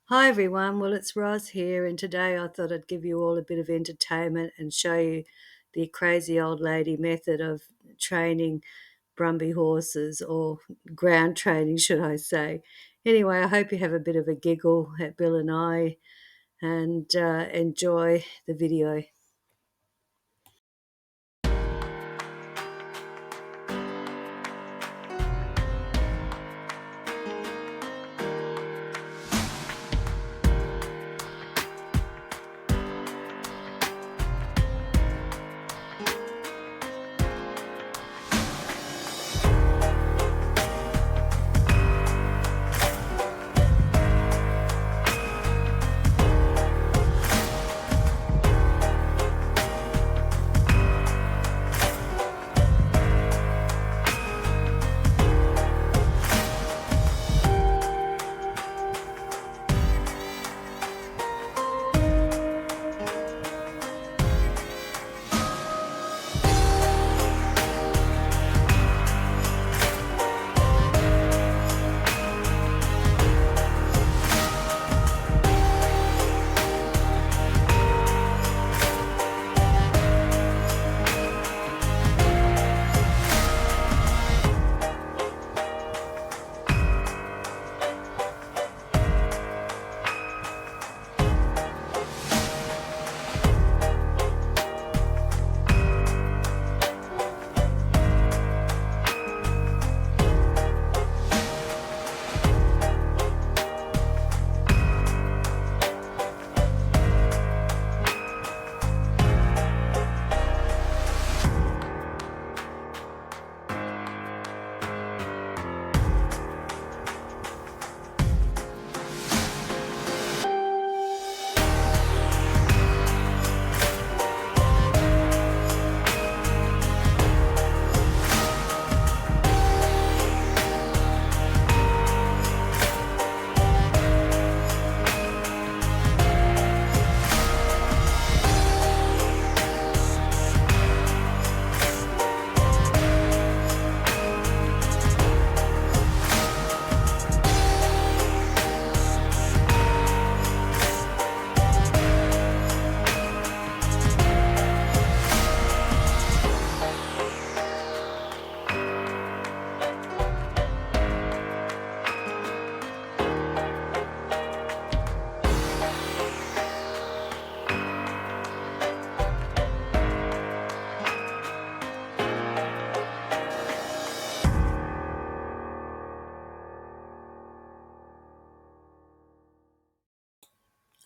Hi everyone, well it's Roz here, and today I thought I'd give you all a bit of entertainment and show you the crazy old lady method of training brumby horses, or ground training should I say. Anyway, I hope you have a bit of a giggle at Bill and I, and enjoy the video.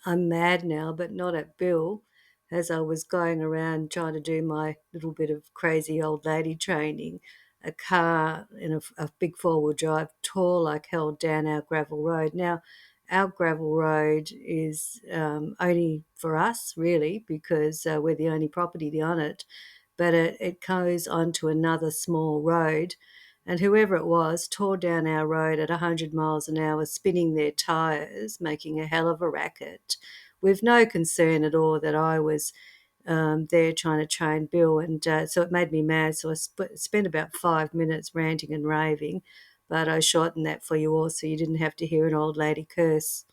I'm mad now, but not at Bill. As I was going around trying to do my little bit of crazy old lady training, a car in a big four-wheel drive tore like hell down our gravel road. Now, our gravel road is only for us, really, because we're the only property on it, but it goes onto another small road, and whoever it was tore down our road at 100 miles an hour, spinning their tyres, making a hell of a racket, with no concern at all that I was there trying to train Bill. And so it made me mad. So I spent about 5 minutes ranting and raving, but I shortened that for you all so you didn't have to hear an old lady curse.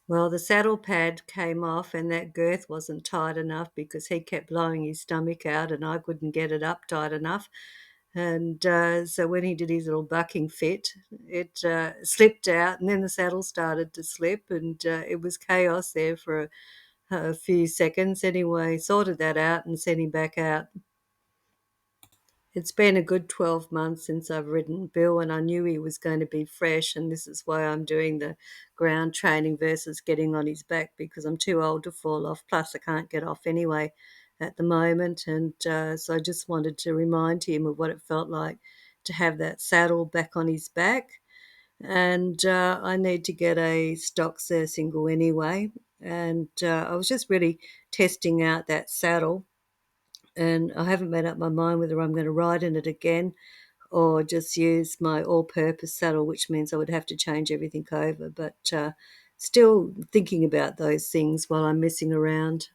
Well, the saddle pad came off and that girth wasn't tight enough because he kept blowing his stomach out and I couldn't get it up tight enough. And so when he did his little bucking fit, it slipped out and then the saddle started to slip and it was chaos there for a few seconds. Anyway, sorted that out and sent him back out. It's been a good 12 months since I've ridden Bill, and I knew he was going to be fresh, and this is why I'm doing the ground training versus getting on his back because I'm too old to fall off. Plus, I can't get off anyway at the moment, and so I just wanted to remind him of what it felt like to have that saddle back on his back. And I need to get a stock single anyway, and I was just really testing out that saddle and I haven't made up my mind whether I'm going to ride in it again or just use my all-purpose saddle, which means I would have to change everything over. But still thinking about those things while I'm messing around.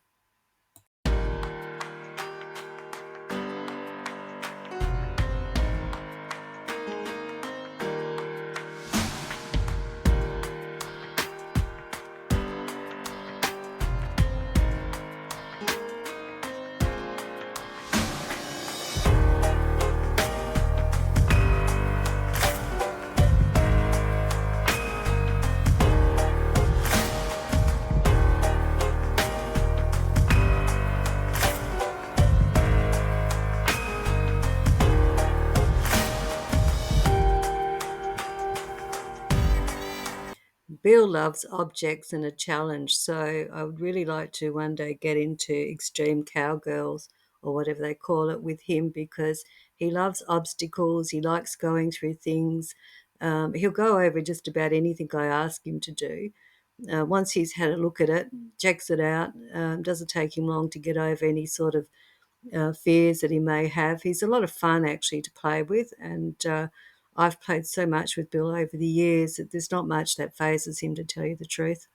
Bill loves objects and a challenge, so I would really like to one day get into extreme cowgirls or whatever they call it with him because he loves obstacles, he likes going through things. He'll go over just about anything I ask him to do. Once he's had a look at it, checks it out, doesn't take him long to get over any sort of fears that he may have. He's a lot of fun actually to play with, and I've played so much with Bill over the years that there's not much that phases him, to tell you the truth.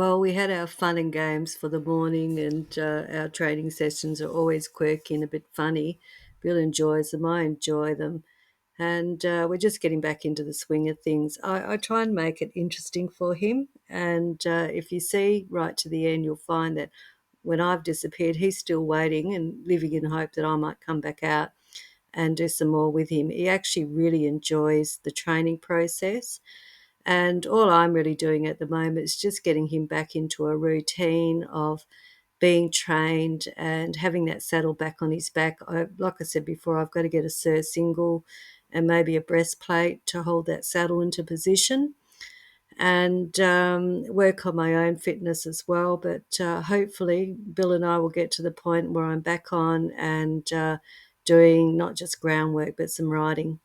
Well, we had our fun and games for the morning, and our training sessions are always quirky and a bit funny. Bill enjoys them, I enjoy them, and we're just getting back into the swing of things. I try and make it interesting for him, and if you see right to the end, you'll find that when I've disappeared, he's still waiting and living in hope that I might come back out and do some more with him. He actually really enjoys the training process. And all I'm really doing at the moment is just getting him back into a routine of being trained and having that saddle back on his back. Like I said before, I've got to get a single and maybe a breastplate to hold that saddle into position, and work on my own fitness as well. But hopefully, Bill and I will get to the point where I'm back on and doing not just groundwork but some riding.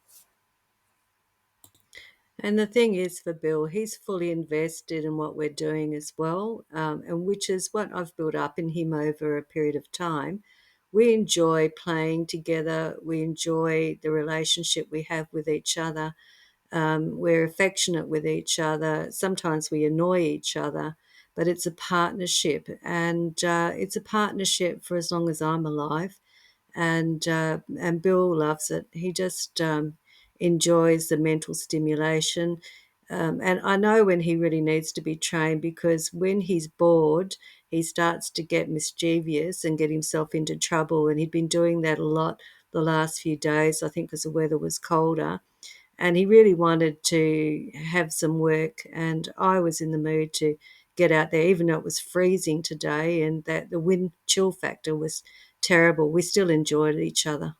And the thing is, for Bill, he's fully invested in what we're doing as well, and which is what I've built up in him over a period of time. We enjoy playing together. We enjoy the relationship we have with each other. We're affectionate with each other. Sometimes we annoy each other, but it's a partnership, and it's a partnership for as long as I'm alive. And Bill loves it. He just enjoys the mental stimulation. And I know when he really needs to be trained, because when he's bored, he starts to get mischievous and get himself into trouble. And he'd been doing that a lot the last few days, I think, because the weather was colder. And he really wanted to have some work. And I was in the mood to get out there, even though it was freezing today and that the wind chill factor was terrible. We still enjoyed each other.